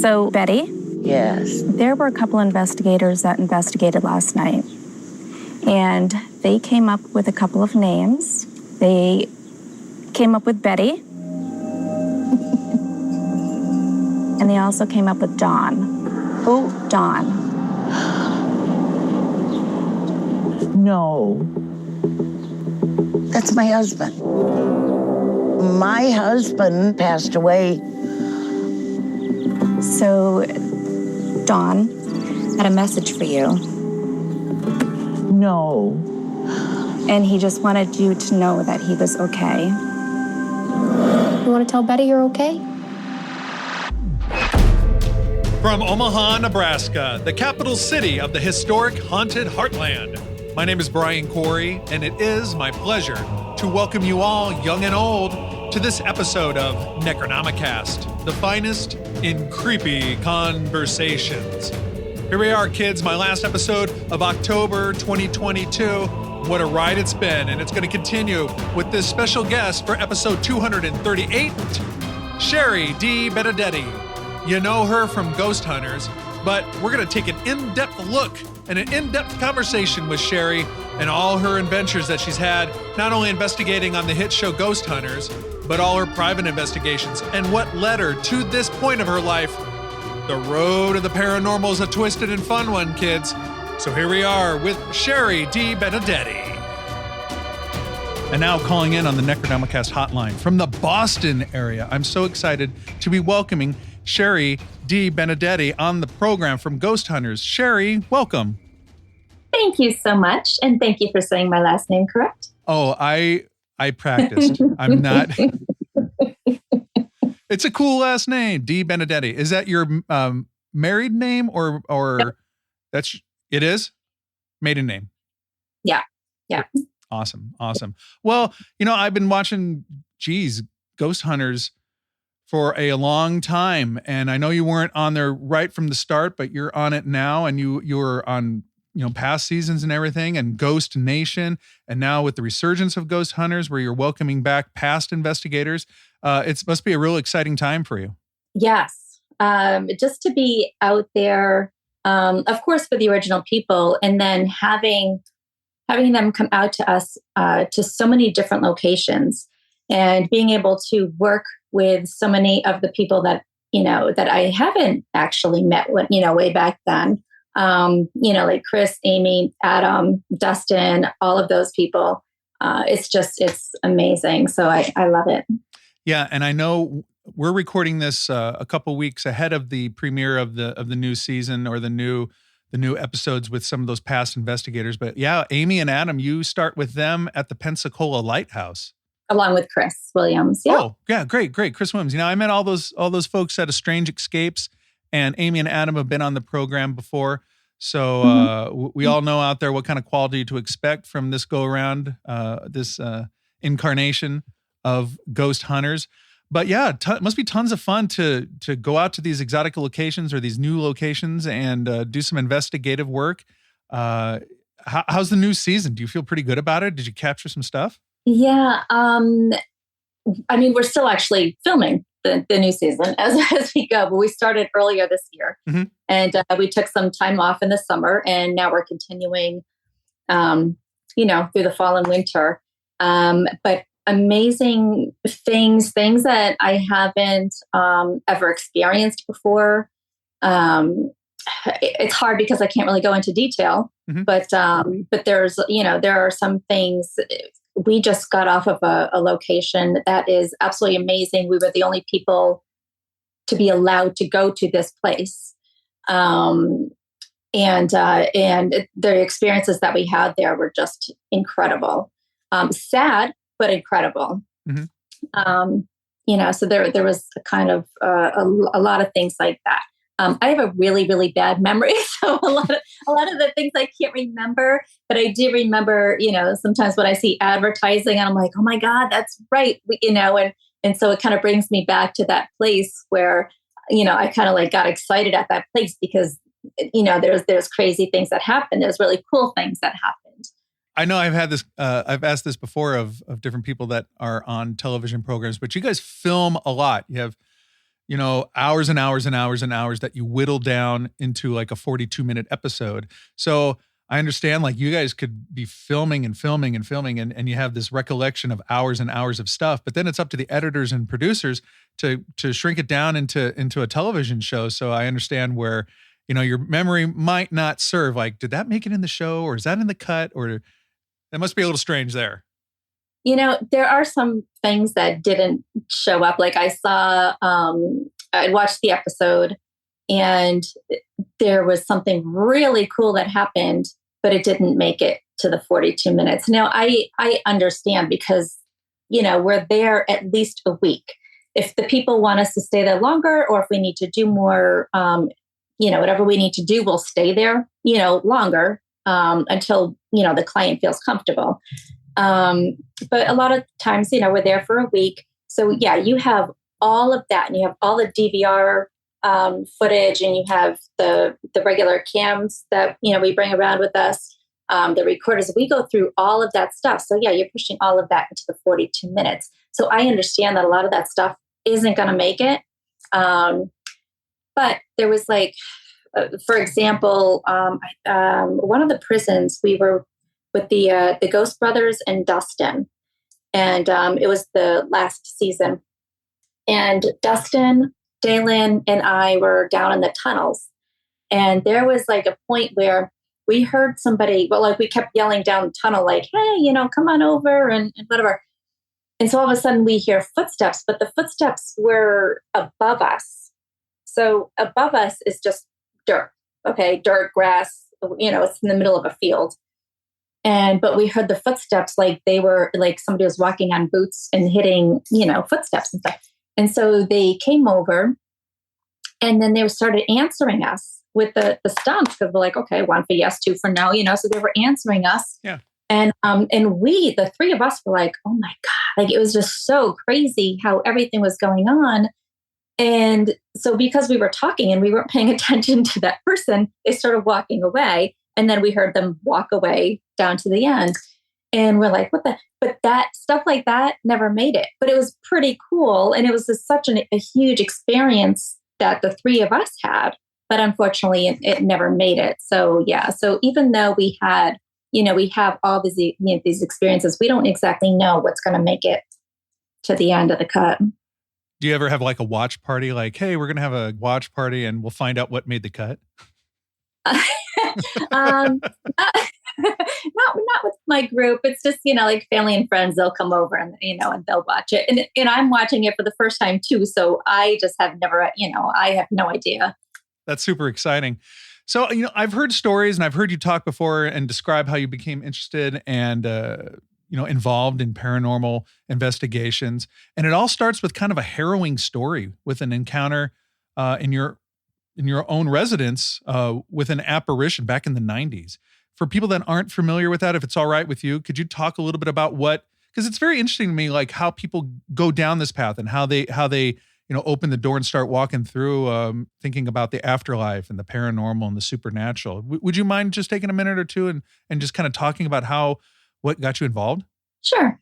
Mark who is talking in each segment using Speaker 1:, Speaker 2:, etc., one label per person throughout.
Speaker 1: So, Betty?
Speaker 2: Yes.
Speaker 1: There were a couple investigators that investigated last night, and they came up with a couple of names. They came up with Betty, and they also came up with Dawn.
Speaker 2: Who?
Speaker 1: Dawn.
Speaker 2: No. That's my husband. My husband passed away.
Speaker 1: So, Dawn had a message for you.
Speaker 2: No.
Speaker 1: And he just wanted you to know that he was okay.
Speaker 3: You want to tell Betty you're okay?
Speaker 4: From Omaha, Nebraska, the capital city of the historic haunted heartland. My name is Brian Corey, and it is my pleasure to welcome you all, young and old, to this episode of Necronomicast, the finest in creepy conversations. Here we are, kids, my last episode of October 2022. What a ride it's been, and it's going to continue with this special guest for episode 238, Shari DeBenedetti. You know her from Ghost Hunters, but we're going to take an in-depth look and an in-depth conversation with Shari and all her adventures that she's had, not only investigating on the hit show Ghost Hunters, but all her private investigations and what led her to this point of her life. The road of the paranormal is a twisted and fun one, kids. So here we are with Shari DeBenedetti. And now calling in on the Necronomicast hotline from the Boston area, I'm so excited to be welcoming Shari DeBenedetti on the program from Ghost Hunters. Shari, welcome.
Speaker 5: Thank you so much. And thank you for saying my last name correct.
Speaker 4: Oh, I practiced. I'm not. It's a cool last name, DeBenedetti. Is that your married name or
Speaker 5: Yep.
Speaker 4: That's it is? Maiden name.
Speaker 5: Yeah.
Speaker 4: Awesome. Well, I've been watching, Ghost Hunters for a long time. And I know you weren't on there right from the start, but you're on it now. And you were on, past seasons and everything, and Ghost Nation. And now with the resurgence of Ghost Hunters, where you're welcoming back past investigators, it must be a real exciting time for you.
Speaker 5: Yes. Just to be out there, of course, for the original people, and then having them come out to us to so many different locations, and being able to work with so many of the people that, that I haven't actually met, way back then, like Chris, Amy, Adam, Dustin, all of those people. It's amazing. So I love it.
Speaker 4: Yeah. And I know we're recording this a couple weeks ahead of the premiere of the new season, or the new episodes with some of those past investigators. But yeah, Amy and Adam, you start with them at the Pensacola Lighthouse.
Speaker 5: Along with Chris Williams. Yeah.
Speaker 4: Oh, yeah, great. Chris Williams. I met all those folks at A Strange Escapes, and Amy and Adam have been on the program before. So we all know out there what kind of quality to expect from this go around, this incarnation of Ghost Hunters. But yeah, it must be tons of fun to go out to these exotic locations or these new locations and do some investigative work. How's the new season? Do you feel pretty good about it? Did you capture some stuff?
Speaker 5: Yeah. We're still actually filming the new season as we go, but we started earlier this year, and we took some time off in the summer, and now we're continuing, through the fall and winter. But amazing things that I haven't ever experienced before. It's hard because I can't really go into detail, but there's, there are some things. We just got off of a location that is absolutely amazing. We were the only people to be allowed to go to this place. And the experiences that we had there were just incredible. Sad, but incredible. So there was a kind of a lot of things like that. I have a really, really bad memory, so a lot of the things I can't remember, but I do remember, sometimes when I see advertising and I'm like, oh my God, that's right. And so it kind of brings me back to that place where, I kind of like got excited at that place because, there's crazy things that happen. There's really cool things that happened.
Speaker 4: I know I've had this, I've asked this before of different people that are on television programs, but you guys film a lot. You have hours and hours and hours and hours that you whittle down into like a 42-minute episode. So I understand like you guys could be filming and filming and filming and you have this recollection of hours and hours of stuff, but then it's up to the editors and producers to shrink it down into a television show. So I understand where, your memory might not serve. Like, did that make it in the show or is that in the cut? Or that must be a little strange there.
Speaker 5: There are some things that didn't show up. Like I saw, I watched the episode and there was something really cool that happened, but it didn't make it to the 42 minutes. Now I understand because, we're there at least a week. If the people want us to stay there longer, or if we need to do more, whatever we need to do, we'll stay there, longer, until, the client feels comfortable. But a lot of times, we're there for a week. So yeah, you have all of that and you have all the DVR footage and you have the regular cams that, we bring around with us, the recorders. We go through all of that stuff. So yeah, you're pushing all of that into the 42 minutes. So I understand that a lot of that stuff isn't going to make it. But there was like, for example, one of the prisons we were with the Ghost Brothers and Dustin. And it was the last season. And Dustin, Dalen, and I were down in the tunnels. And there was like a point where we heard somebody, we kept yelling down the tunnel, like, hey, come on over and whatever. And so all of a sudden we hear footsteps, but the footsteps were above us. So above us is just dirt. Okay, dirt, grass, it's in the middle of a field. But we heard the footsteps like they were like somebody was walking on boots and hitting, footsteps and stuff. And so they came over and then they started answering us with the stumps because we're like, okay, 1 for yes, 2 for no, so they were answering us.
Speaker 4: Yeah.
Speaker 5: And we, the three of us were like, oh my God, like it was just so crazy how everything was going on. And so because we were talking and we weren't paying attention to that person, they started walking away. And then we heard them walk away down to the end. And we're like, but that stuff like that never made it. But it was pretty cool. And it was such a huge experience that the three of us had. But unfortunately, it never made it. So yeah. So even though we had, we have all these experiences, we don't exactly know what's going to make it to the end of the cut.
Speaker 4: Do you ever have like a watch party? Like, hey, we're going to have a watch party and we'll find out what made the cut?
Speaker 5: Not with my group. It's just, like family and friends, they'll come over and, and they'll watch it. And I'm watching it for the first time too. So I just have never, I have no idea.
Speaker 4: That's super exciting. So, I've heard stories and I've heard you talk before and describe how you became interested and, involved in paranormal investigations. And it all starts with kind of a harrowing story with an encounter in your own residence with an apparition back in the 90s. For people that aren't familiar with that, if it's all right with you, could you talk a little bit about because it's very interesting to me, like how people go down this path and how they open the door and start walking through thinking about the afterlife and the paranormal and the supernatural. Would you mind just taking a minute or two and just kind of talking about what got you involved?
Speaker 5: Sure.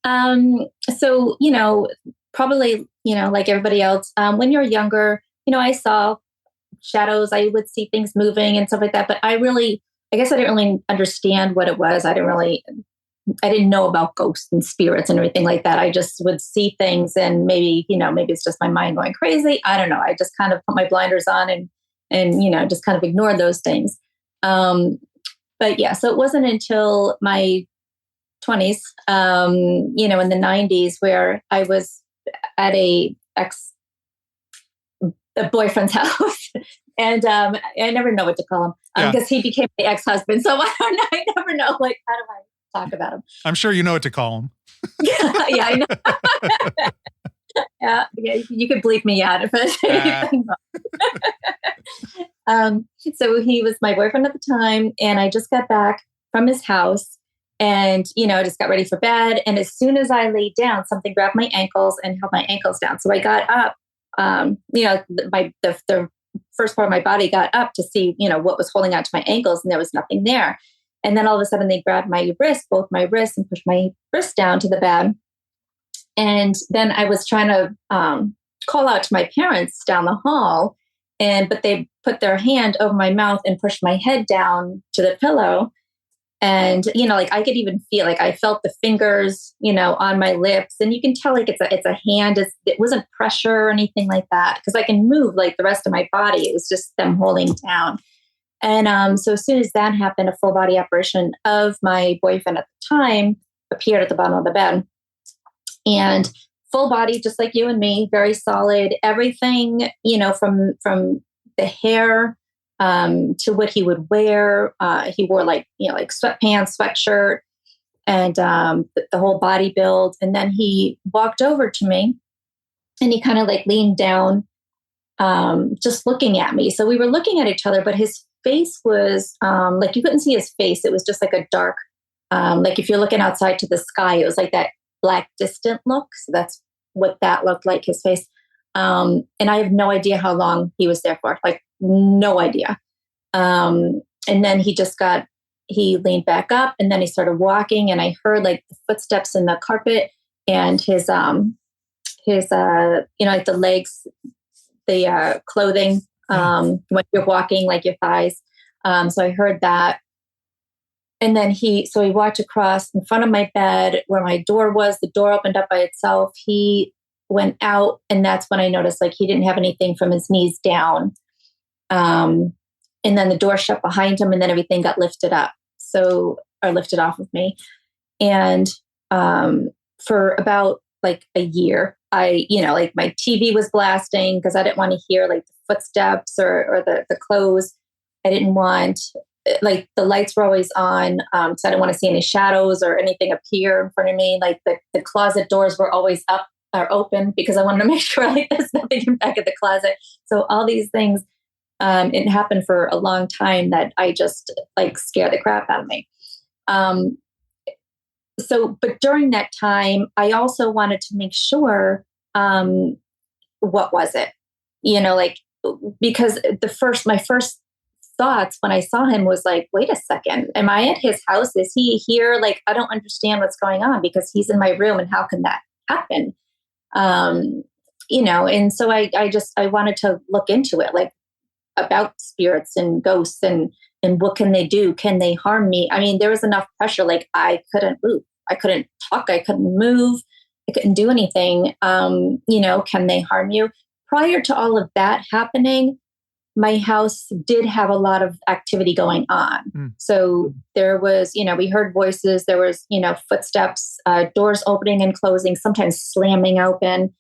Speaker 5: So, probably, like everybody else, when you're younger, I saw shadows, I would see things moving and stuff like that. But I guess I didn't really understand what it was. I didn't know about ghosts and spirits and everything like that. I just would see things and maybe it's just my mind going crazy. I don't know. I just kind of put my blinders on and just kind of ignored those things. But yeah, so it wasn't until my 20s, in the 90s where I was at a boyfriend's house. And I never know what to call him because he became my ex-husband. So I never know, how do I talk about him?
Speaker 4: I'm sure you know what to call him.
Speaker 5: Yeah, I know. Yeah, you could bleep me out if anything wrong. So he was my boyfriend at the time, and I just got back from his house. And, I just got ready for bed. And as soon as I laid down, something grabbed my ankles and held my ankles down. So I got up, the first part of my body got up to see, what was holding on to my ankles, and there was nothing there. And then all of a sudden they grabbed my wrist, both my wrists, and pushed my wrist down to the bed. And then I was trying to call out to my parents down the hall, but they put their hand over my mouth and pushed my head down to the pillow. And, like I could even feel, like I felt the fingers, on my lips, and you can tell like it's a hand. It wasn't pressure or anything like that, because I can move like the rest of my body. It was just them holding down. And so as soon as that happened, a full body apparition of my boyfriend at the time appeared at the bottom of the bed. And full body, just like you and me, very solid, everything, from the hair to what he would wear. He wore like sweatpants, sweatshirt, and the whole body build. And then he walked over to me and he kind of like leaned down, just looking at me. So we were looking at each other, but his face was like, you couldn't see his face. It was just like a dark, like if you're looking outside to the sky, it was like that black distant look. So that's what that looked like, his face. And I have no idea how long he was there for, like no idea. And then he leaned back up, and then he started walking, and I heard like the footsteps in the carpet, and his like the legs, the clothing, when you're walking, like your thighs. So I heard that. And then he walked across in front of my bed where my door was. The door opened up by itself. He went out, and that's when I noticed like he didn't have anything from his knees down. And then the door shut behind him, and then everything got lifted up. Or lifted off of me. And for about like a year, like my TV was blasting because I didn't want to hear like the footsteps or the clothes. I didn't want, like the lights were always on. So I didn't want to see any shadows or anything appear in front of me. Like the closet doors were always up or open because I wanted to make sure like there's nothing in back of the closet. So all these things, it happened for a long time that I just like scared the crap out of me. But during that time, I also wanted to make sure, what was it? Like, because my first thoughts when I saw him was like, wait a second, am I at his house? Is he here? Like, I don't understand what's going on because he's in my room, and how can that happen? And so I wanted to look into it, like about spirits and ghosts and what can they do? Can they harm me? I mean, there was enough pressure. Like I couldn't move. I couldn't talk. I couldn't move. I couldn't do anything. Can they harm you? Prior to all of that happening, my house did have a lot of activity going on. So there was, we heard voices, there was, footsteps, doors opening and closing, sometimes slamming open,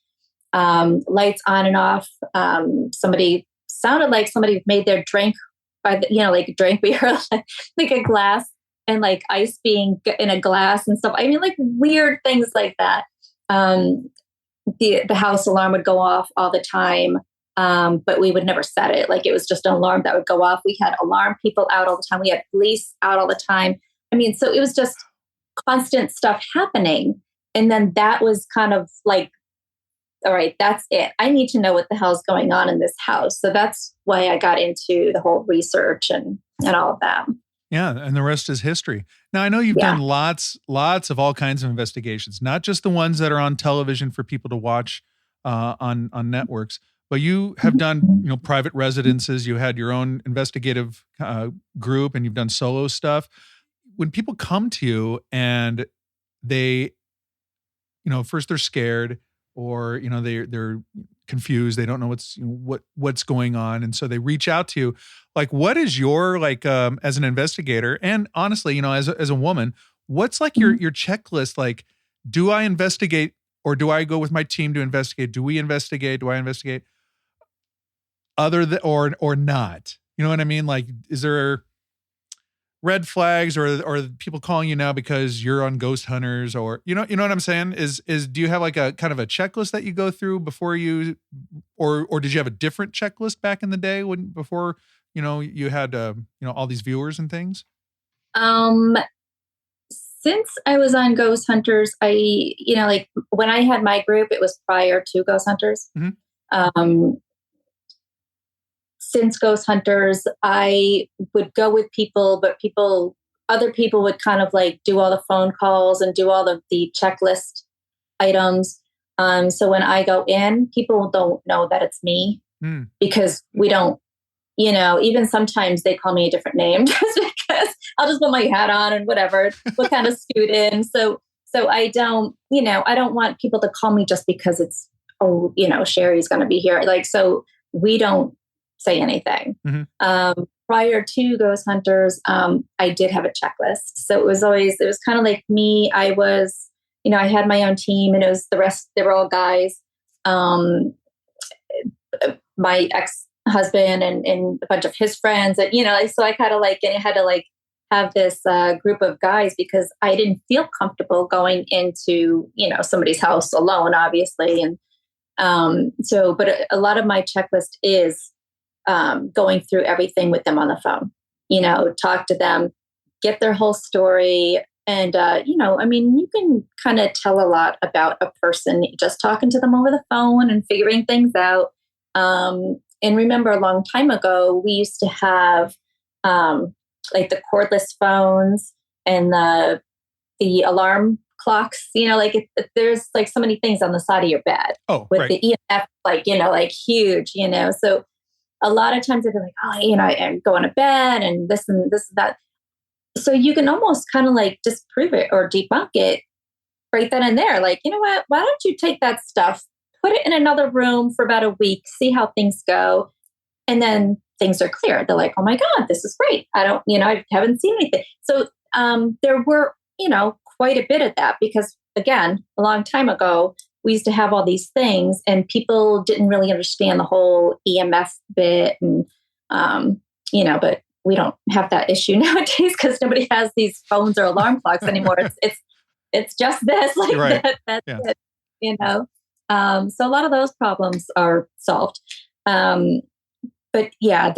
Speaker 5: lights on and off. Somebody sounded like somebody made their drink by the, like drink beer, like a glass and like ice being in a glass and stuff. I mean, like weird things like that. The house alarm would go off all the time. But we would never set it. Like it was just an alarm that would go off. We had alarm people out all the time. We had police out all the time. I mean, so it was just constant stuff happening. And then that was kind of like, all right, that's it. I need to know what the hell's going on in this house. So that's why I got into the whole research and all of that.
Speaker 4: Yeah. And the rest is history. Now, I know you've done lots of all kinds of investigations, not just the ones that are on television for people to watch on networks. But you have done, private residences. You had your own investigative group, and you've done solo stuff. When people come to you and they, first they're scared, or they're confused. They don't know what's going on, and so they reach out to you. Like, what is your as an investigator, and honestly, as a woman, what's like your checklist? Like, do I investigate, or do I go with my team to investigate? Do we investigate? Do I investigate? Other than or not, you know what I mean? Like, is there red flags or people calling you now because you're on Ghost Hunters, or you know what I'm saying? Is do you have like a kind of a checklist that you go through before you, or did you have a different checklist back in the day before you had all these viewers and things?
Speaker 5: Since I was on Ghost Hunters, I like when I had my group, it was prior to Ghost Hunters. Mm-hmm. Since Ghost Hunters, I would go with people, but other people would kind of like do all the phone calls and do all of the checklist items. So when I go in, people don't know that it's me because we don't, even sometimes they call me a different name just because I'll just put my hat on and whatever, what kind of student. So I don't, I don't want people to call me just because it's, Shari's going to be here. Like, so we don't say anything. Prior to Ghost Hunters, I did have a checklist. So it was kind of like me. I was, I had my own team and it was the rest, they were all guys. My ex-husband and a bunch of his friends, and, so I kind of had to have this group of guys because I didn't feel comfortable going into, somebody's house alone, obviously. And but a lot of my checklist is going through everything with them on the phone, talk to them, get their whole story. And, you can kind of tell a lot about a person just talking to them over the phone and figuring things out. And remember a long time ago, we used to have the cordless phones and the alarm clocks, there's so many things on the side of your bed with the EMF, huge, so a lot of times they'd be like, I'm going to bed and this and that. So you can almost kind of disprove it or debunk it right then and there. You know what, why don't you take that stuff, put it in another room for about a week, see how things go. And then things are clear. They're like, oh my God, this is great. I haven't seen anything. So there were, quite a bit of that because again, a long time ago, we used to have all these things and people didn't really understand the whole EMF bit. And, but we don't have that issue nowadays because nobody has these phones or alarm clocks anymore. It's just this, that's it, so a lot of those problems are solved. But yeah,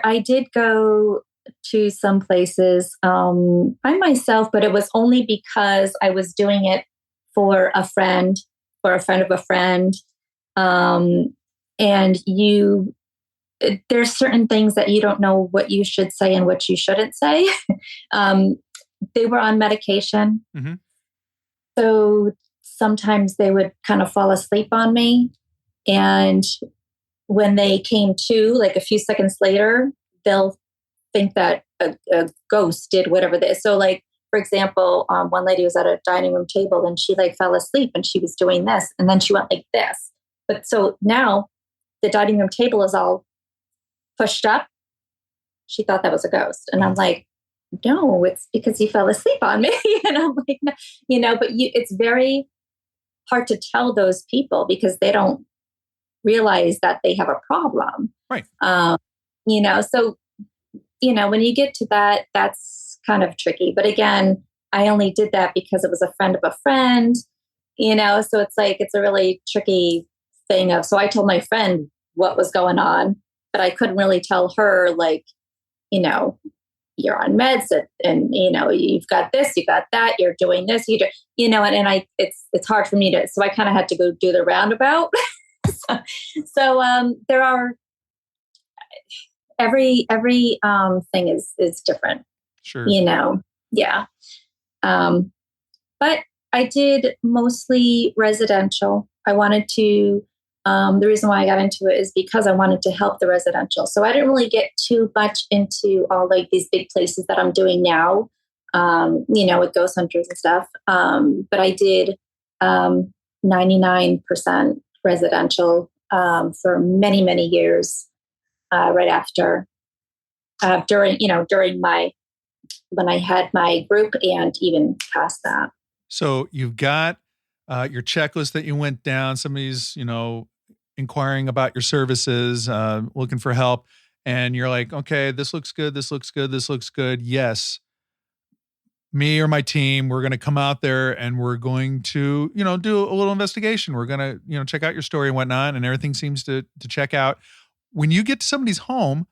Speaker 5: I did go to some places by myself, but it was only because I was doing it for a friend of a friend. And there's certain things that you don't know what you should say and what you shouldn't say. They were on medication. So sometimes they would kind of fall asleep on me. And when they came to, a few seconds later, they'll think that a ghost did whatever they. So, for example, one lady was at a dining room table and she fell asleep and she was doing this, and then she went like this. But so now the dining room table is all pushed up. She thought that was a ghost, and I'm like, no, it's because you fell asleep on me. And I'm like, no, but it's very hard to tell those people because they don't realize that they have a problem.
Speaker 4: Right.
Speaker 5: So, when you get to that, that's kind of tricky. But again, I only did that because it was a friend of a friend, so it's a really tricky thing so I told my friend what was going on, but I couldn't really tell her, you're on meds and you've got this, you got that, you're doing this, it's hard for me to, so I kind of had to go do the roundabout. So there are every thing is different.
Speaker 4: Sure.
Speaker 5: Yeah. But I did mostly residential. I wanted to, the reason why I got into it is because I wanted to help the residential. So I didn't really get too much into all these big places that I'm doing now, with ghost hunters and stuff. But I did 99% residential for many, many years right after, during when I had my group and even past that.
Speaker 4: So you've got your checklist that you went down. Somebody's, inquiring about your services, looking for help. And you're like, okay, this looks good. This looks good. This looks good. Yes. Me or my team, we're going to come out there and we're going to, do a little investigation. We're going to, check out your story and whatnot. And everything seems to check out. When you get to somebody's home,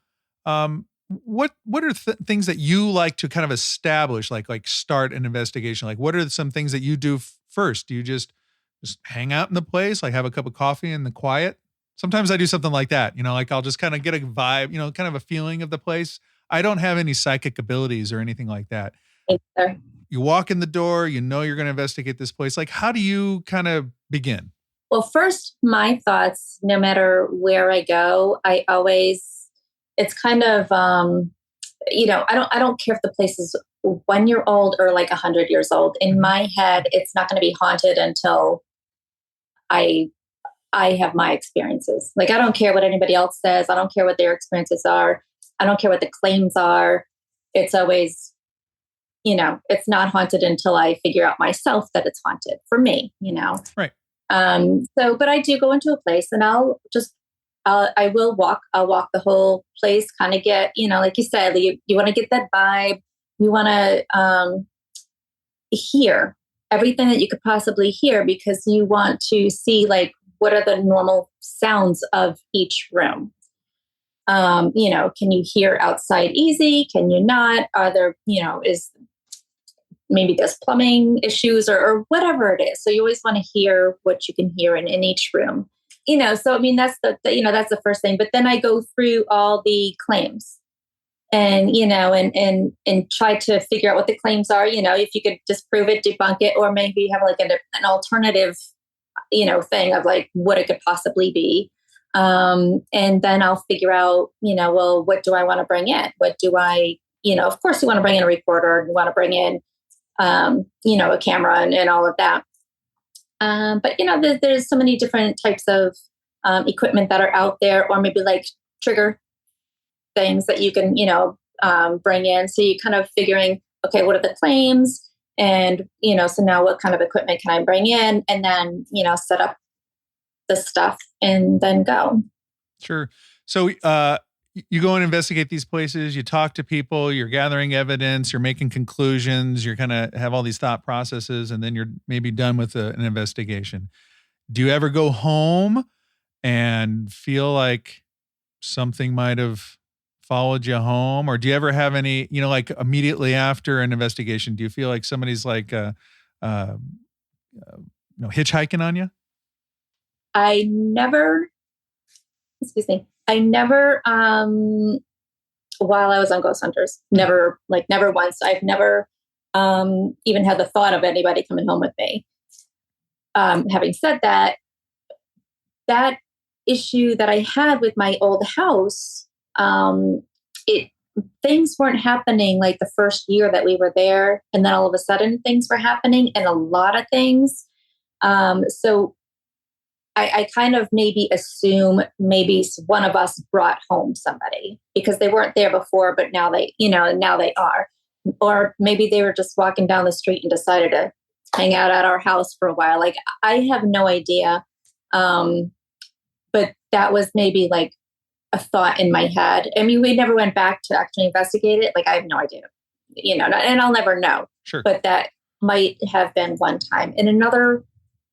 Speaker 4: what are things that you like to kind of establish, like start an investigation? Like, what are some things that you do first? Do you just hang out in the place, have a cup of coffee in the quiet? Sometimes I do something like that, I'll just kind of get a vibe, kind of a feeling of the place. I don't have any psychic abilities or anything like that.
Speaker 5: Thanks, sir.
Speaker 4: You walk in the door, you're going to investigate this place. How do you kind of begin?
Speaker 5: Well, first, my thoughts, no matter where I go, it's kind of, I don't care if the place is 1 year old or like 100 years old. In my head, it's not going to be haunted until I have my experiences. Like, I don't care what anybody else says. I don't care what their experiences are. I don't care what the claims are. It's always, it's not haunted until I figure out myself that it's haunted for me,
Speaker 4: Right.
Speaker 5: But I do go into a place and I'll walk the whole place, kind of get, like you said, you want to get that vibe. You want to hear everything that you could possibly hear, because you want to see, like, what are the normal sounds of each room? Can you hear outside easy? Can you not? Are there, is maybe there's plumbing issues or whatever it is. So you always want to hear what you can hear in each room, so, I mean, that's that's the first thing. But then I go through all the claims and, and try to figure out what the claims are, if you could disprove it, debunk it, or maybe have like an alternative, thing of like what it could possibly be. And then I'll figure out, well, what do I want to bring in? What do I, of course you want to bring in a recorder, you want to bring in, a camera and all of that. But there's so many different types of equipment that are out there, or maybe like trigger things that you can, bring in. So you're kind of figuring, okay, what are the claims? And, so now what kind of equipment can I bring in? And then, set up the stuff and then go.
Speaker 4: Sure. So you go and investigate these places, you talk to people, you're gathering evidence, you're making conclusions, you're kind of have all these thought processes, and then you're maybe done with an investigation. Do you ever go home and feel like something might have followed you home? Or do you ever have any, like immediately after an investigation, do you feel like somebody's like, hitchhiking on you?
Speaker 5: I never, while I was on Ghost Hunters, never once. I've never even had the thought of anybody coming home with me. Having said that, that issue that I had with my old house, things weren't happening like the first year that we were there. And then all of a sudden things were happening, and a lot of things. So I kind of maybe assume maybe one of us brought home somebody, because they weren't there before, but now now they are. Or maybe they were just walking down the street and decided to hang out at our house for a while. Like, I have no idea. But that was maybe like a thought in my head. I mean, we never went back to actually investigate it. Like, I have no idea, and I'll never know.
Speaker 4: Sure.
Speaker 5: But that might have been one time. And another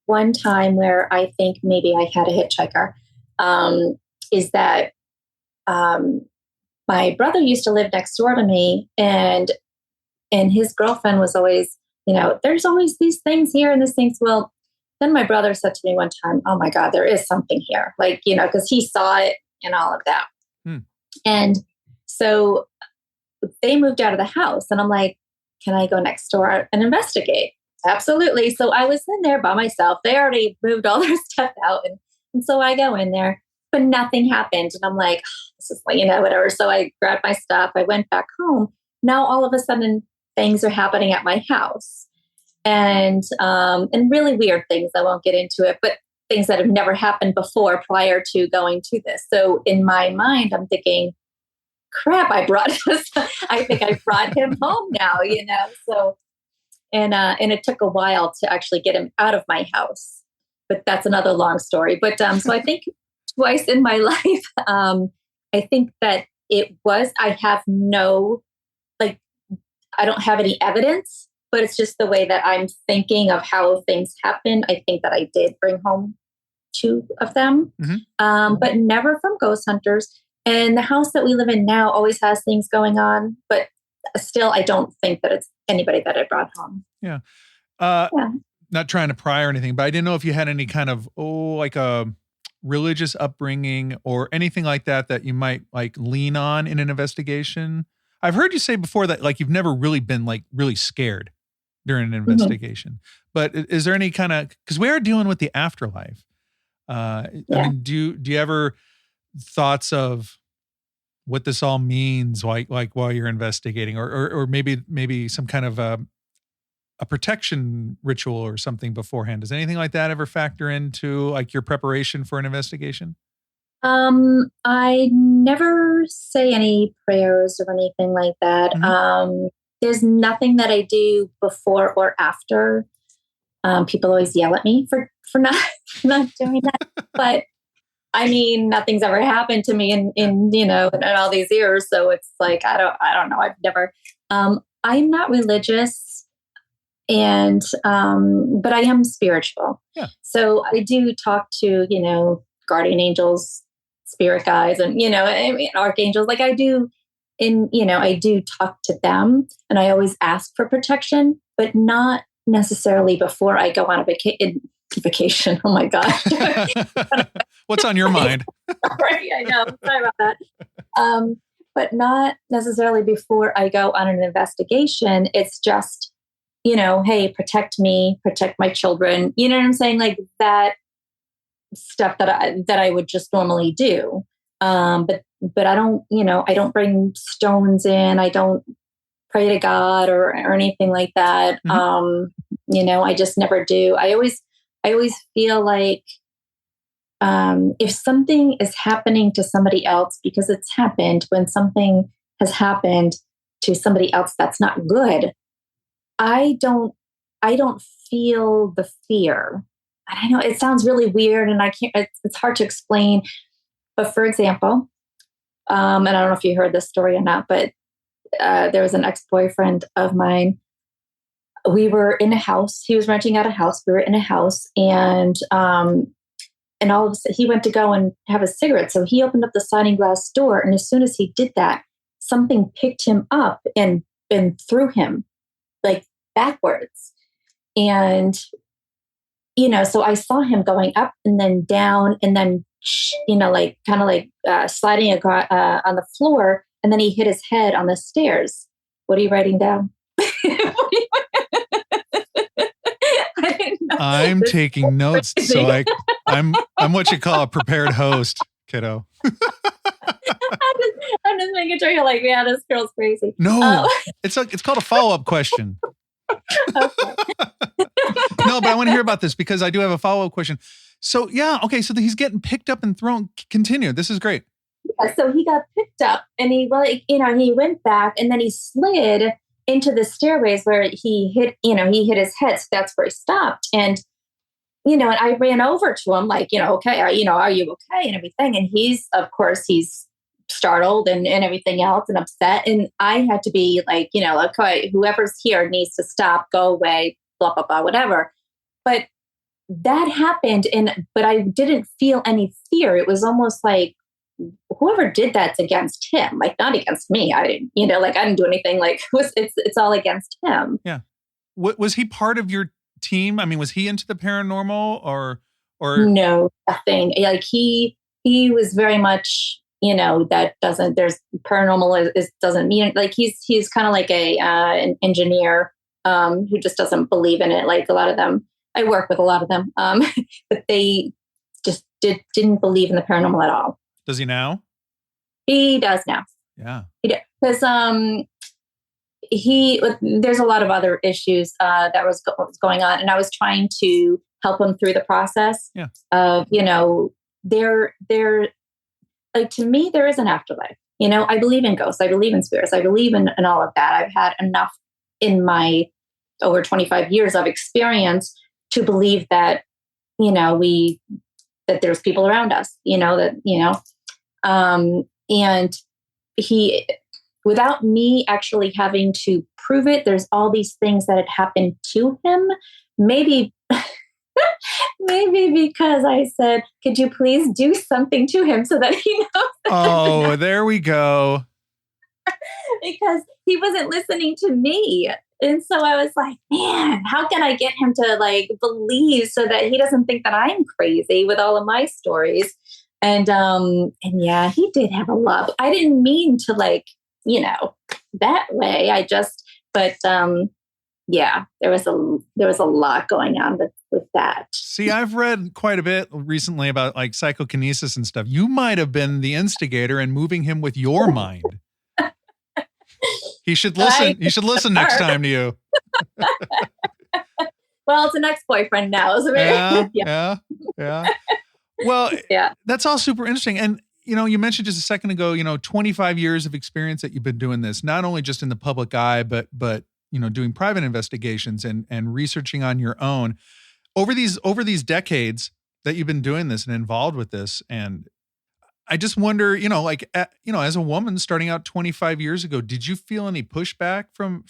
Speaker 5: one time where I think maybe I had a hitchhiker, is that my brother used to live next door to me, and his girlfriend was always, there's always these things here and these things. Well, then my brother said to me one time, oh my God, there is something here. Like, because he saw it and all of that. And so they moved out of the house, and I'm like, can I go next door and investigate? Absolutely. So I was in there by myself. They already moved all their stuff out. And so I go in there, but nothing happened. And I'm like, this is like, whatever. So I grabbed my stuff. I went back home. Now all of a sudden things are happening at my house, and really weird things. I won't get into it, but things that have never happened before prior to going to this. So in my mind, I'm thinking, crap, I think I brought him home now, so. And it took a while to actually get him out of my house, but that's another long story. But so I think twice in my life, I think that I have I don't have any evidence, but it's just the way that I'm thinking of how things happen. I think that I did bring home 2 of them, but never from Ghost Hunters. And the house that we live in now always has things going on, but still, I don't think that it's anybody that I brought home.
Speaker 4: Yeah. Not trying to pry or anything, but I didn't know if you had any kind of, like a religious upbringing or anything like that you might like lean on in an investigation. I've heard you say before that like you've never really been like really scared. during an investigation. But is there any kind of, because we are dealing with the afterlife. I mean, do you ever thoughts of what this all means, like while you're investigating, or maybe some kind of a protection ritual or something beforehand? Does anything like that ever factor into like your preparation for an investigation?
Speaker 5: I never say any prayers or anything like that. There's nothing that I do before or after. People always yell at me for not doing that, but I mean, nothing's ever happened to me in all these years. So it's like, I don't know. I've never, I'm not religious and, but I am spiritual.
Speaker 4: Yeah.
Speaker 5: So I do talk to, guardian angels, spirit guides, and, archangels. Like I do I do talk to them, and I always ask for protection, but not necessarily before I go on a vacation. Oh my gosh.
Speaker 4: What's on your mind?
Speaker 5: Right, I know. Sorry about that. But not necessarily before I go on an investigation. It's just, hey, protect me, protect my children. You know what I'm saying? Like that stuff that I would just normally do. But I don't, I don't bring stones in. I don't pray to God or anything like that. I just never do. I always feel like if something is happening to somebody else, because it's happened, when something has happened to somebody else that's not good, I don't feel the fear. And I know it sounds really weird, and it's hard to explain. But for example, and I don't know if you heard this story or not, but there was an ex-boyfriend of mine. We were in a house. He was renting out a house. We were in a house, and all of a sudden he went to go and have a cigarette. So he opened up the sliding glass door, and as soon as he did that, something picked him up and threw him like backwards. And so I saw him going up and then down, and then like kind of like sliding on the floor, and then he hit his head on the stairs. What are you writing down?
Speaker 4: I'm taking notes, so I'm what you call a prepared host, kiddo.
Speaker 5: I'm just making sure you're like, yeah, this girl's crazy.
Speaker 4: No, it's called a follow-up question. No, but I want to hear about this because I do have a follow-up question. So yeah, okay, so he's getting picked up and thrown. Continue. This is great.
Speaker 5: Yeah, so he got picked up, and he went back, and then he slid into the stairways where he hit his head. So that's where he stopped. And, and I ran over to him like, okay, are you okay? And everything. And he's startled and everything else and upset. And I had to be like, okay, whoever's here needs to stop, go away, blah, blah, blah, whatever. But that happened. But I didn't feel any fear. It was almost like, whoever did that's against him, like not against me. I didn't, I didn't do anything. Like it's all against him.
Speaker 4: Yeah. Was he part of your team? I mean, was he into the paranormal or?
Speaker 5: No, nothing. Like he was very much, there's paranormal doesn't mean like he's kind of like an engineer who just doesn't believe in it. Like a lot of them, I work with a lot of them, but they just didn't believe in the paranormal at all.
Speaker 4: Does he now?
Speaker 5: He does now.
Speaker 4: Yeah.
Speaker 5: He does. Because there's a lot of other issues that was going on, and I was trying to help him through the process.
Speaker 4: Yeah.
Speaker 5: Of there like to me there is an afterlife. I believe in ghosts. I believe in spirits. I believe in all of that. I've had enough in my over 25 years of experience to believe that that there's people around us, and he, without me actually having to prove it, there's all these things that had happened to him. Maybe because I said, could you please do something to him so that he knows?
Speaker 4: Oh, there we go.
Speaker 5: Because he wasn't listening to me. And so I was like, man, how can I get him to like believe so that he doesn't think that I'm crazy with all of my stories? And yeah, he did have a love. I didn't mean to like, that way. But yeah, there was a lot going on with that.
Speaker 4: See, I've read quite a bit recently about like psychokinesis and stuff. You might have been the instigator in moving him with your mind. He should listen. He should listen next time to you.
Speaker 5: Well, it's an ex-boyfriend now. So
Speaker 4: Yeah. Well,
Speaker 5: yeah,
Speaker 4: that's all super interesting. And, you mentioned just a second ago, 25 years of experience that you've been doing this, not only just in the public eye, but doing private investigations and researching on your own over these decades that you've been doing this and involved with this. And I just wonder, as a woman starting out 25 years ago, did you feel any pushback from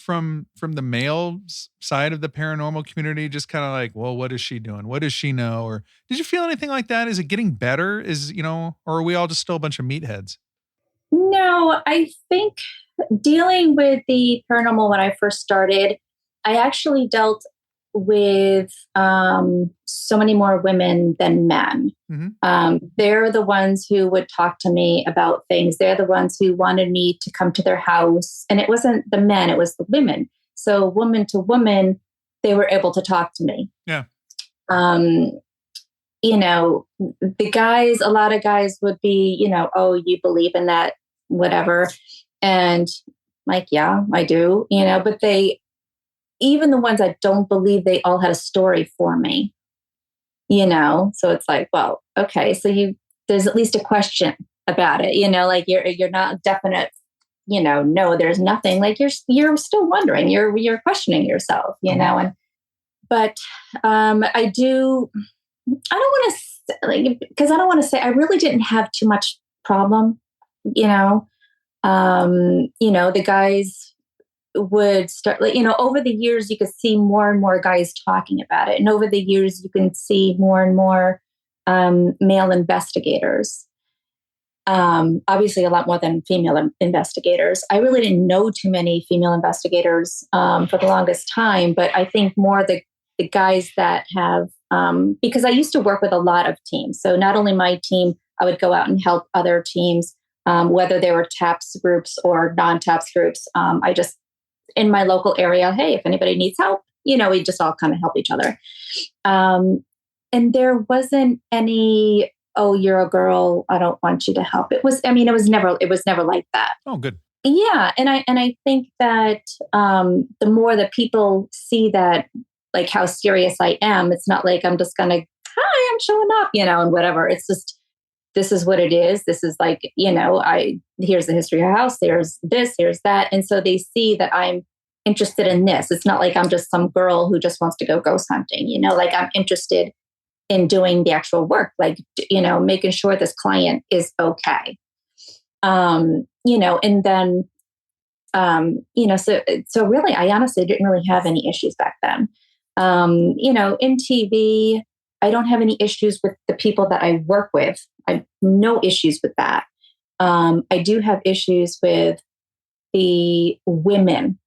Speaker 4: the male side of the paranormal community? Just kind of like, well, what is she doing? What does she know? Or did you feel anything like that? Is it getting better? Or are we all just still a bunch of meatheads?
Speaker 5: No, I think dealing with the paranormal when I first started, I actually dealt with so many more women than men.
Speaker 4: Mm-hmm.
Speaker 5: They're the ones who would talk to me about things. They're the ones who wanted me to come to their house. And it wasn't the men, it was the women. So woman to woman, they were able to talk to me.
Speaker 4: Yeah.
Speaker 5: The guys, a lot of guys would be, oh, you believe in that, whatever. And like, yeah, I do, but even the ones I don't believe, they all had a story for me, so it's like, well, okay. So there's at least a question about it, like you're not definite, no, there's nothing, like you're still wondering, you're questioning yourself, but I don't want to because I don't want to say I really didn't have too much problem, the guys would start, over the years, you could see more and more guys talking about it. And over the years, you can see more and more male investigators. Obviously, a lot more than female investigators. I really didn't know too many female investigators for the longest time, but I think more the guys that have, because I used to work with a lot of teams. So not only my team, I would go out and help other teams, whether they were TAPS groups or non-TAPS groups. I just, in my local area, hey, if anybody needs help, we just all kind of help each other. And there wasn't any, oh, you're a girl, I don't want you to help. It was never like that.
Speaker 4: Oh, good.
Speaker 5: Yeah. And I think that the more that people see that, like how serious I am, it's not like I'm just gonna, hi, I'm showing up, and whatever. It's just, this is what it is. This is like, here's the history of the house. There's this, here's that. And so they see that I'm interested in this. It's not like I'm just some girl who just wants to go ghost hunting, like I'm interested in doing the actual work, like, making sure this client is okay. And then, so really, I honestly didn't really have any issues back then. In TV, I don't have any issues with the people that I work with. I have no issues with that. I do have issues with the women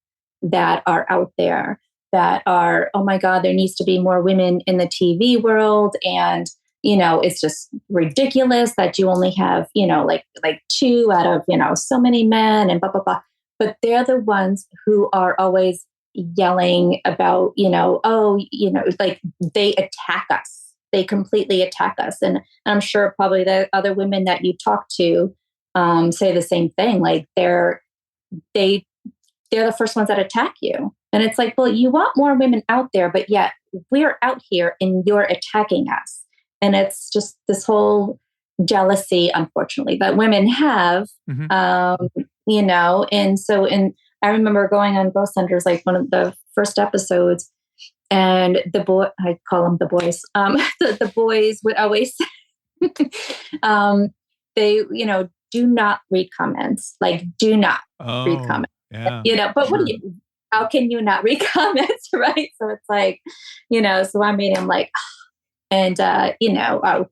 Speaker 5: that are out there that are, oh my God, there needs to be more women in the TV world. And, it's just ridiculous that you only have, like 2 out of, so many men and blah, blah, blah. But they're the ones who are always yelling about, like they attack us. They completely attack us. And I'm sure probably the other women that you talk to say the same thing. Like they're the first ones that attack you. And it's like, well, you want more women out there, but yet we're out here and you're attacking us. And it's just this whole jealousy, unfortunately, that women have,
Speaker 4: Mm-hmm.
Speaker 5: And so, I remember going on Ghost Hunters, like one of the first episodes, and I call them the boys. The boys would always, they, do not read comments. Like, do not read comments.
Speaker 4: Yeah,
Speaker 5: but sure. How can you not read comments, right? So it's like, so I made him like, and,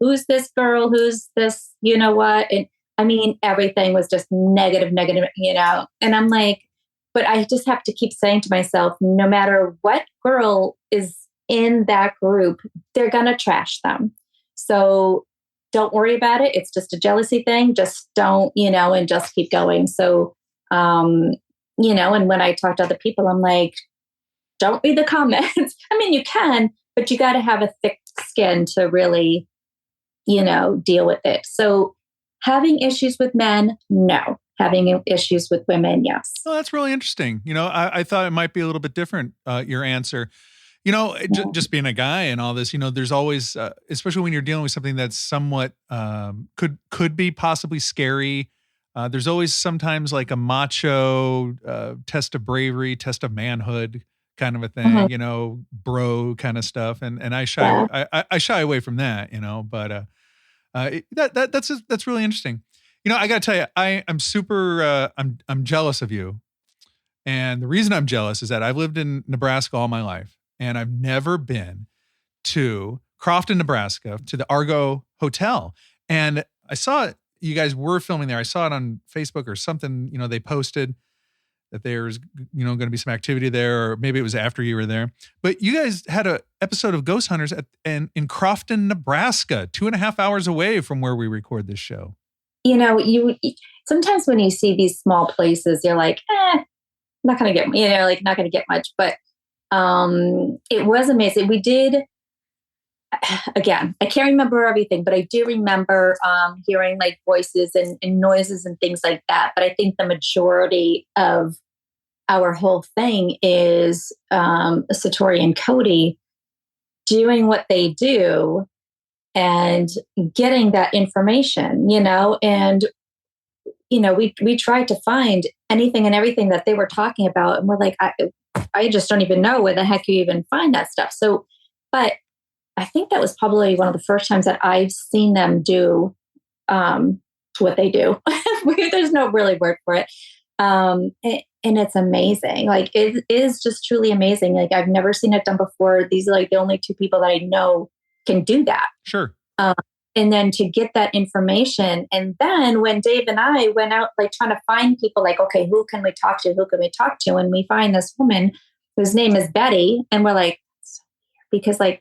Speaker 5: who's this girl? Who's this, what? And I mean, everything was just negative, and I'm like, but I just have to keep saying to myself, no matter what girl is in that group, they're going to trash them. So don't worry about it. It's just a jealousy thing. Just don't, and just keep going. So, and when I talk to other people, I'm like, don't read the comments. I mean, you can, but you got to have a thick skin to really, deal with it. So having issues with men, no. Having issues with women, yes.
Speaker 4: Well, that's really interesting. I thought it might be a little bit different, your answer. Just being a guy and all this, there's always, especially when you're dealing with something that's somewhat could be possibly scary. There's always sometimes like a macho test of bravery, test of manhood kind of a thing, bro kind of stuff. And I shy away from that, but that's really interesting. I got to tell you, I'm super, I'm jealous of you. And the reason I'm jealous is that I've lived in Nebraska all my life, and I've never been to Crofton, Nebraska, to the Argo Hotel. And I saw it, you guys were filming there. I saw it on Facebook or something, they posted that there's, going to be some activity there, or maybe it was after you were there. But you guys had an episode of Ghost Hunters in Crofton, Nebraska, 2.5 hours away from where we record this show.
Speaker 5: You sometimes when you see these small places, you're like, not going to get, not going to get much. But it was amazing. We did, again, I can't remember everything, but I do remember hearing like voices and noises and things like that. But I think the majority of our whole thing is Satori and Cody doing what they do and getting that information, and, we tried to find anything and everything that they were talking about. And we're like, I just don't even know where the heck you even find that stuff. So, but I think that was probably one of the first times that I've seen them do what they do. There's no really word for it. And it's amazing. Like, it is just truly amazing. Like, I've never seen it done before. These are like the only two people that I know can do that.
Speaker 4: Sure.
Speaker 5: And then to get that information. And then when Dave and I went out, like trying to find people, like, okay, who can we talk to? Who can we talk to? And we find this woman whose name is Betty. And we're like, because like,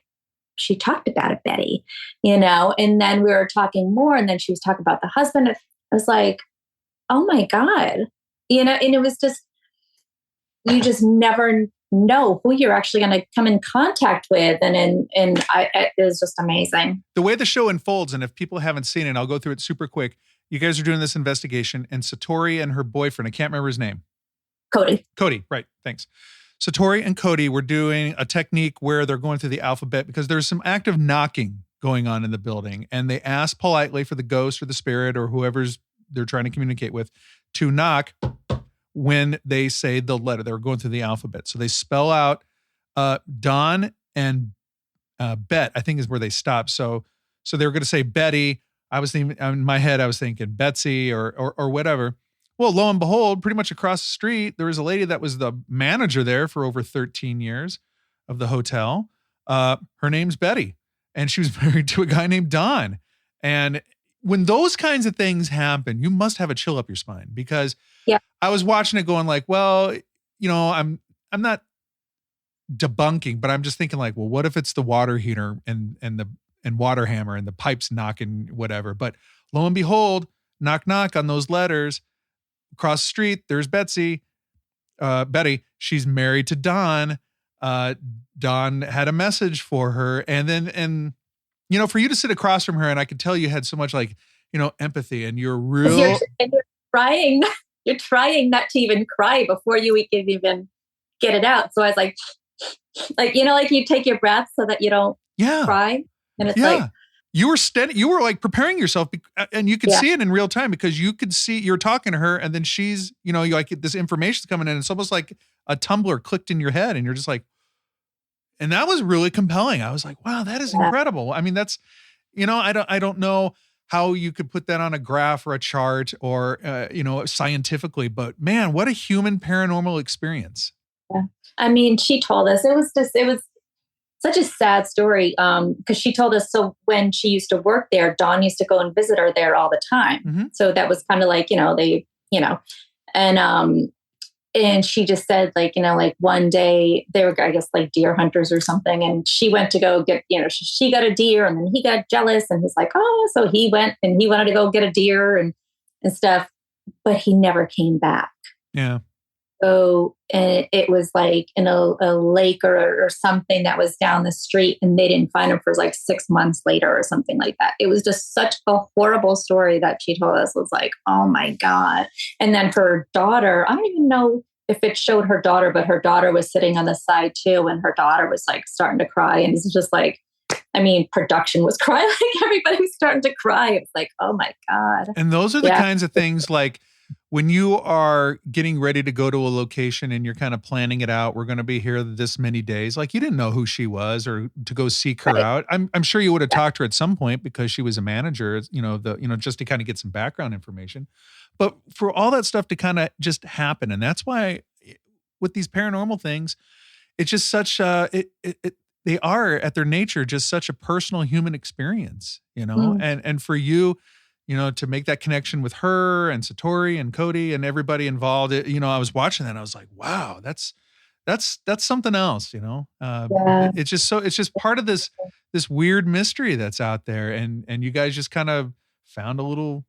Speaker 5: she talked about Betty, and then we were talking more, and then she was talking about the husband. I was like, oh my God, and it was just, you just never know who you're actually going to come in contact with. It was just amazing.
Speaker 4: The way the show unfolds, and if people haven't seen it, I'll go through it super quick. You guys are doing this investigation, and Satori and her boyfriend, I can't remember his name. Cody, right. Thanks. Satori and Cody were doing a technique where they're going through the alphabet because there's some active knocking going on in the building. And they ask politely for the ghost or the spirit or whoever's they're trying to communicate with to knock when they say the letter. They're going through the alphabet. So they spell out Don and Bet, I think is where they stop. So they were going to say Betty. I was thinking in my head, I was thinking Betsy or whatever. Well, lo and behold, pretty much across the street, there was a lady that was the manager there for over 13 years of the hotel. Her name's Betty, and she was married to a guy named Don. And when those kinds of things happen, you must have a chill up your spine, because I was watching it going like, well, I'm not debunking, but I'm just thinking like, well, what if it's the water heater and water hammer and the pipes knocking whatever? But lo and behold, knock, knock on those letters. Across the street, there's Betty. She's married to Don. Don had a message for her. And for you to sit across from her, and I could tell you had so much empathy, and you're real.
Speaker 5: You're trying. You're trying not to even cry before you can even get it out. So I was like you take your breath so that you don't cry. And it's like,
Speaker 4: you were steady. You were like preparing yourself, and you could see it in real time, because you could see you're talking to her, and then she's, like this information's coming in. It's almost like a tumbler clicked in your head, and you're just like, and that was really compelling. I was like, wow, that is incredible. I mean, that's, I don't know how you could put that on a graph or a chart or, scientifically, but man, what a human paranormal experience.
Speaker 5: Yeah. I mean, she told us it was such a sad story, because she told us, so when she used to work there, Dawn used to go and visit her there all the time. Mm-hmm. So that was kind of like, and she just said like one day they were, I guess, like deer hunters or something. And she went to go get, she got a deer, and then he got jealous, and he's like, oh, so he went and he wanted to go get a deer and stuff, but he never came back.
Speaker 4: Yeah.
Speaker 5: So and it was like in a lake or something that was down the street, and they didn't find him for like 6 months later or something like that. It was just such a horrible story that she told us. Was like, oh my God. And then her daughter, I don't even know if it showed her daughter, but her daughter was sitting on the side too, and her daughter was like starting to cry, and it's just like, I mean, production was crying, like everybody was starting to cry. It's like, oh my God.
Speaker 4: And those are the kinds of things, like when you are getting ready to go to a location and you're kind of planning it out, we're going to be here this many days. Like, you didn't know who she was or to go seek her out. I'm sure you would have talked to her at some point because she was a manager, just to kind of get some background information. But for all that stuff to kind of just happen, and that's why with these paranormal things, it's just such they are at their nature just such a personal human experience, and for you, to make that connection with her and Satori and Cody and everybody involved, I was watching that and I was like, wow, that's something else, It's just part of this weird mystery that's out there. And you guys just kind of found a little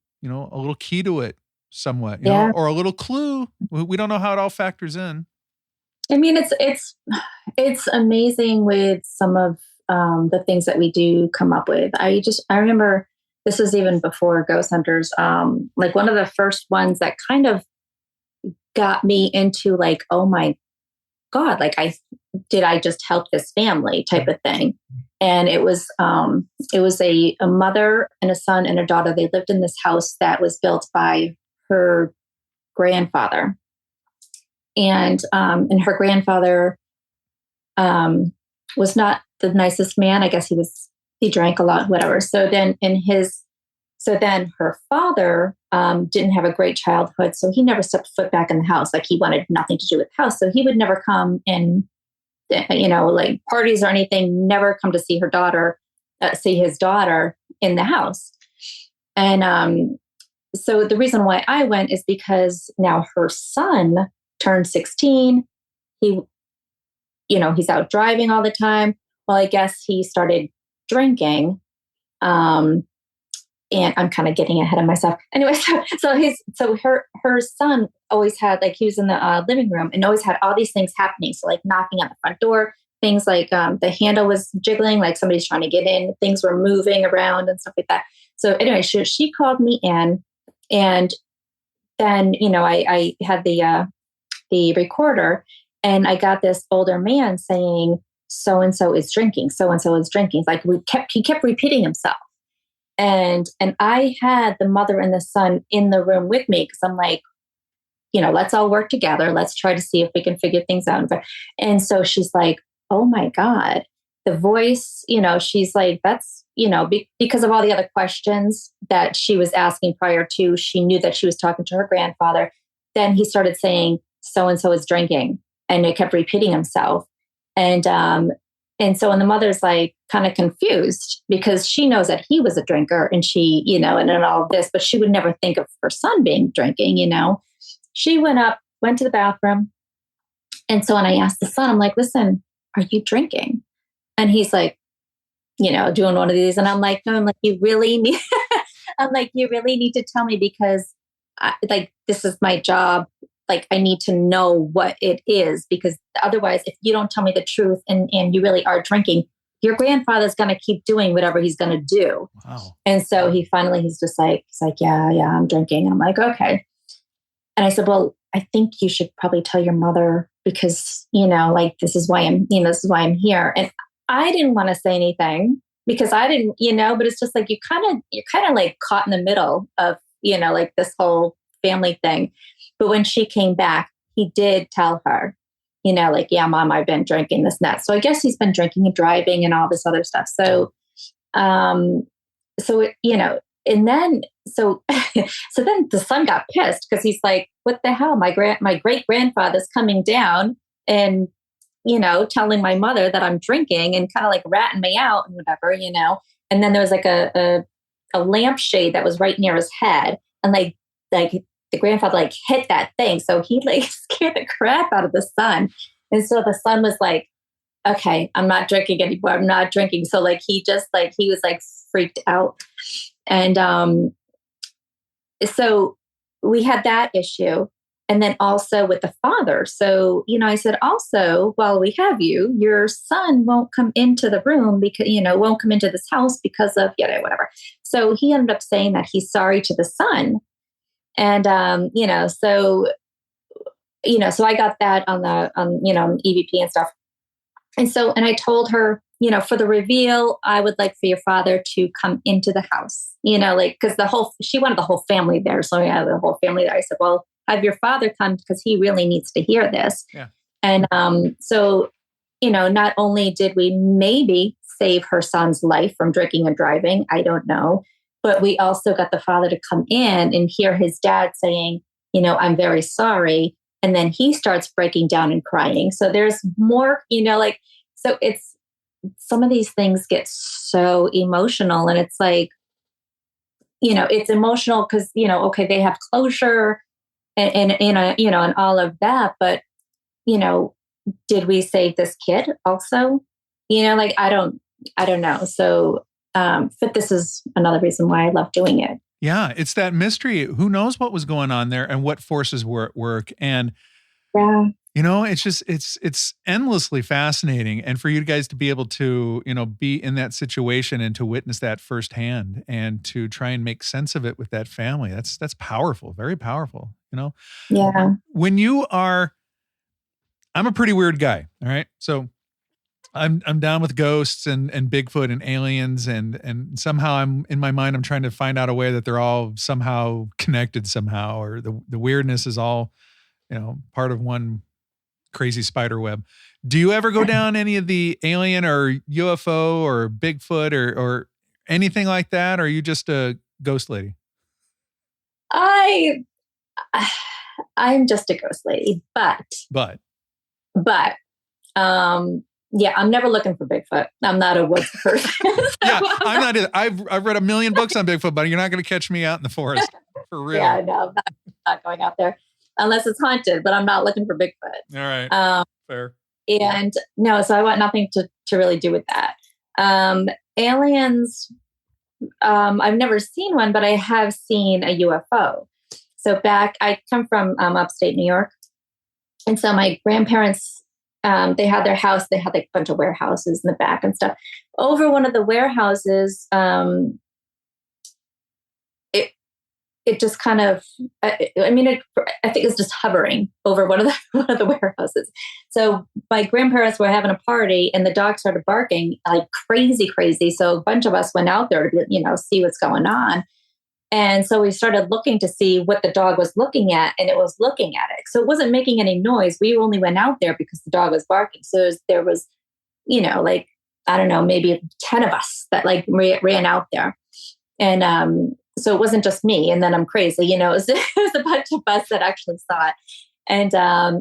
Speaker 4: key to it somewhat, or a little clue. We don't know how it all factors in.
Speaker 5: I mean, it's amazing with some of the things that we do come up with. I remember this was even before Ghost Hunters. Like one of the first ones that kind of got me into like, oh my God, like I just help this family type of thing. And it was a mother and a son and a daughter. They lived in this house that was built by her grandfather. And her grandfather was not the nicest man. I guess he drank a lot, whatever. So then her father didn't have a great childhood. So he never stepped foot back in the house. Like he wanted nothing to do with the house. So he would never come in, like parties or anything, never come to see see his daughter in the house. And so the reason why I went is because now her son turned 16. He's out driving all the time. Well, I guess he started drinking. And I'm kind of getting ahead of myself. Anyway, so her son always had, like, he was in the living room and always had all these things happening. So like knocking on the front door, things like the handle was jiggling, like somebody's trying to get in, things were moving around and stuff like that. So anyway, she called me in, and then, I had the recorder, and I got this older man saying, so-and-so is drinking, so-and-so is drinking. Like he kept repeating himself. And I had the mother and the son in the room with me because I'm like, let's all work together. Let's try to see if we can figure things out. And so she's like, oh my God, the voice, she's like, that's, because of all the other questions that she was asking prior to, she knew that she was talking to her grandfather. Then he started saying, so-and-so is drinking, and it kept repeating himself. And so when the mother's like kind of confused because she knows that he was a drinker and she, and all of this, but she would never think of her son being drinking, she went to the bathroom. And so when I asked the son, I'm like, listen, are you drinking? And he's like, doing one of these. And I'm like, no, you really need, you really need to tell me because this is my job. Like, I need to know what it is, because otherwise, if you don't tell me the truth and you really are drinking, your grandfather's going to keep doing whatever he's going to do. Wow. And so he's just like, yeah, I'm drinking. And I'm like, okay. And I said, well, I think you should probably tell your mother because, this is why I'm here. And I didn't want to say anything because I didn't, but it's just like, you're kind of like caught in the middle of, like this whole family thing. But when she came back, he did tell her, yeah, Mom, I've been drinking this and that. So I guess he's been drinking and driving and all this other stuff. So, and then, so then the son got pissed because he's like, what the hell? My great grandfather's coming down and, telling my mother that I'm drinking and kind of like ratting me out and whatever, and then there was like a lampshade that was right near his head. And like the grandfather like hit that thing. So he like scared the crap out of the son. And so the son was like, okay, I'm not drinking anymore. I'm not drinking. So like, he was like freaked out. And so we had that issue. And then also with the father. So, I said, also, while we have you, your son won't come into the room because, won't come into this house because of, whatever. So he ended up saying that he's sorry to the son. And, so I got that on EVP and stuff. And I told her, for the reveal, I would like for your father to come into the house, because she wanted the whole family there. So the whole family there. I said, well, have your father come because he really needs to hear this.
Speaker 4: Yeah.
Speaker 5: And not only did we maybe save her son's life from drinking and driving, I don't know, but we also got the father to come in and hear his dad saying, I'm very sorry. And then he starts breaking down and crying. So there's more, so it's, some of these things get so emotional, and it's like, it's emotional because, okay, they have closure and all of that. But, did we save this kid also? I don't know. So, but this is another reason why I love doing it.
Speaker 4: Yeah. It's that mystery. Who knows what was going on there and what forces were at work. And,
Speaker 5: yeah.
Speaker 4: it's endlessly fascinating. And for you guys to be able to, be in that situation and to witness that firsthand and to try and make sense of it with that family, that's powerful, very powerful,
Speaker 5: Yeah.
Speaker 4: When I'm a pretty weird guy. All right. So I'm down with ghosts and Bigfoot and aliens and somehow I'm in my mind, I'm trying to find out a way that they're all somehow connected somehow, or the weirdness is all, part of one crazy spider web. Do you ever go down any of the alien or UFO or Bigfoot or anything like that? Or are you just a ghost lady?
Speaker 5: I'm just a ghost lady, but yeah, I'm never looking for Bigfoot. I'm not a woods person.
Speaker 4: Yeah, I'm not either. I've read a million books on Bigfoot, but you're not going to catch me out in the forest for real.
Speaker 5: Yeah, no, I'm not going out there unless it's haunted, but I'm not looking for Bigfoot.
Speaker 4: All right. Fair.
Speaker 5: And no, so I want nothing to really do with that. Aliens, I've never seen one, but I have seen a UFO. So I come from upstate New York. And so my grandparents, they had their house, they had like a bunch of warehouses in the back and stuff. Over one of the warehouses, it just kind of, I think it's just hovering over one of the warehouses. So my grandparents were having a party and the dog started barking like crazy. So a bunch of us went out there to, see what's going on. And so we started looking to see what the dog was looking at, and it was looking at it. So it wasn't making any noise. We only went out there because the dog was barking. So there was, I don't know, maybe 10 of us that like ran out there. And so it wasn't just me. And then I'm crazy, it was a bunch of us that actually saw it. And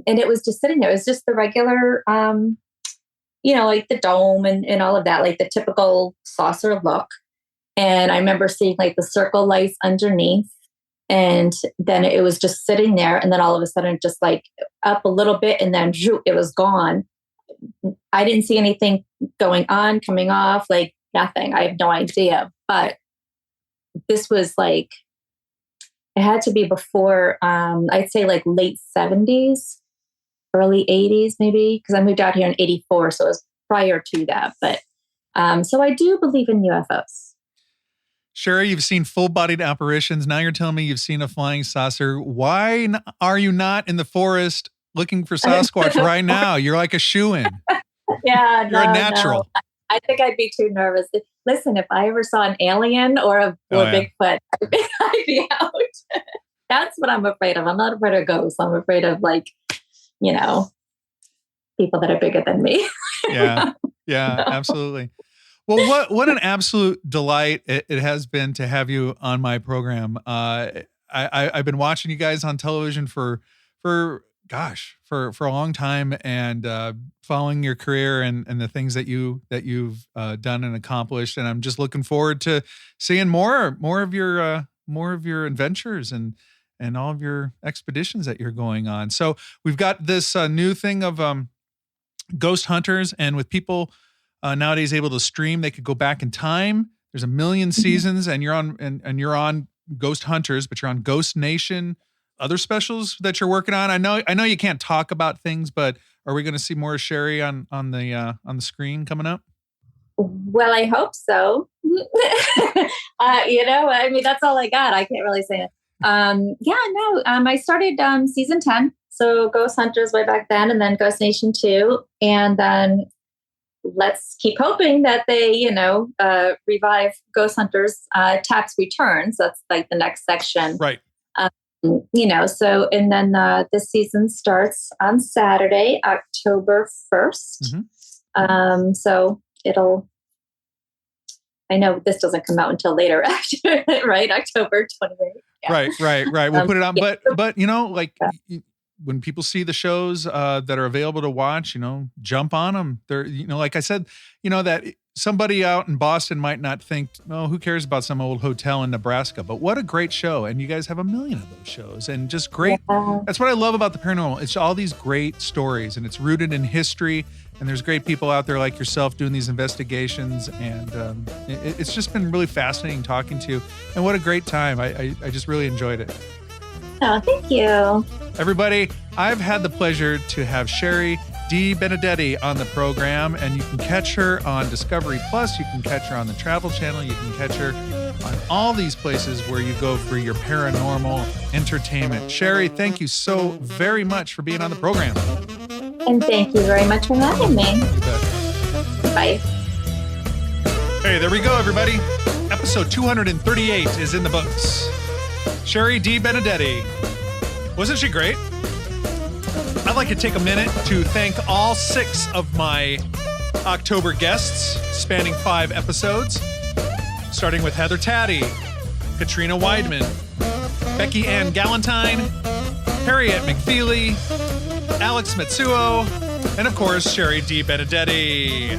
Speaker 5: it was just sitting there. It was just the regular, like the dome and all of that, like the typical saucer look. And I remember seeing like the circle lights underneath, and then it was just sitting there. And then all of a sudden, just like up a little bit, and then it was gone. I didn't see anything going on, coming off, like nothing. I have no idea. But this was like, it had to be before, I'd say like late 70s, early 80s, maybe, because I moved out here in 84. So it was prior to that. But so I do believe in UFOs.
Speaker 4: Shari, you've seen full-bodied apparitions. Now you're telling me you've seen a flying saucer. Why are you not in the forest looking for Sasquatch right now? You're like a shoo-in.
Speaker 5: Yeah,
Speaker 4: you're a natural.
Speaker 5: No. I think I'd be too nervous. Listen, if I ever saw an alien or a Bigfoot, I'd be out. That's what I'm afraid of. I'm not afraid of ghosts. I'm afraid of people that are bigger than me.
Speaker 4: Yeah, absolutely. Well, what an absolute delight it has been to have you on my program. I've been watching you guys on television for a long time, and following your career and the things that you've done and accomplished. And I'm just looking forward to seeing more of your adventures and all of your expeditions that you're going on. So we've got this new thing of ghost hunters, and with people nowadays able to stream, they could go back in time. There's a million seasons, and you're on Ghost Hunters, but you're on Ghost Nation other specials that you're working on? I know you can't talk about things, but are we going to see more Shari on the screen coming up?
Speaker 5: Well, I hope so. I mean, that's all I got. I can't really say it. I started season 10, so Ghost Hunters way back then, and then Ghost Nation 2, and then let's keep hoping that they, revive Ghost Hunters Tax Returns. That's like the next section.
Speaker 4: Right.
Speaker 5: So, and then this season starts on Saturday, October 1st.
Speaker 4: Mm-hmm.
Speaker 5: So I know this doesn't come out until later after, right? October 28th. Yeah.
Speaker 4: Right. We'll put it on. But when people see the shows that are available to watch, jump on them. They're, like I said, that somebody out in Boston might not think, oh, who cares about some old hotel in Nebraska? But what a great show. And you guys have a million of those shows and just great. Yeah. That's what I love about the paranormal. It's all these great stories and it's rooted in history. And there's great people out there like yourself doing these investigations. And it's just been really fascinating talking to you. And what a great time. I just really enjoyed it.
Speaker 5: Oh, thank you.
Speaker 4: Everybody, I've had the pleasure to have Shari DeBenedetti on the program, and you can catch her on Discovery Plus. You can catch her on the Travel Channel. You can catch her on all these places where you go for your paranormal entertainment. Shari, thank you so very much for being on the program.
Speaker 5: And thank you very much for having me.
Speaker 4: You bet.
Speaker 5: Bye.
Speaker 4: Hey, there we go, everybody. Episode 238 is in the books. Shari DeBenedetti. Wasn't she great? I'd like to take a minute to thank all 6 of my October guests, spanning 5 episodes, starting with Heather Taddy, Katrina Weidman, Becky Ann Galantine, Harriet McFeely, Alex Matsuo, and of course, Shari DeBenedetti.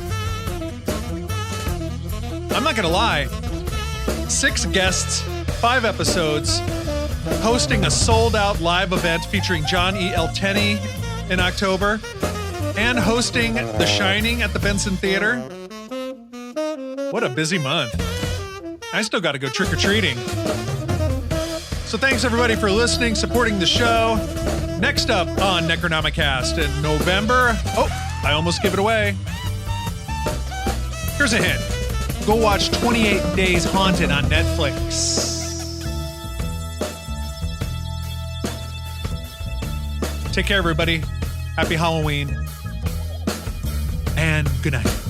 Speaker 4: I'm not gonna lie, 6 guests, 5 episodes, hosting a sold-out live event featuring John E. L. Tenney in October, and hosting The Shining at the Benson Theater. What a busy month. I still got to go trick-or-treating. So thanks, everybody, for listening, supporting the show. Next up on Necronomicast in November... Oh, I almost gave it away. Here's a hint. Go watch 28 Days Haunted on Netflix. Take care, everybody. Happy Halloween. And good night.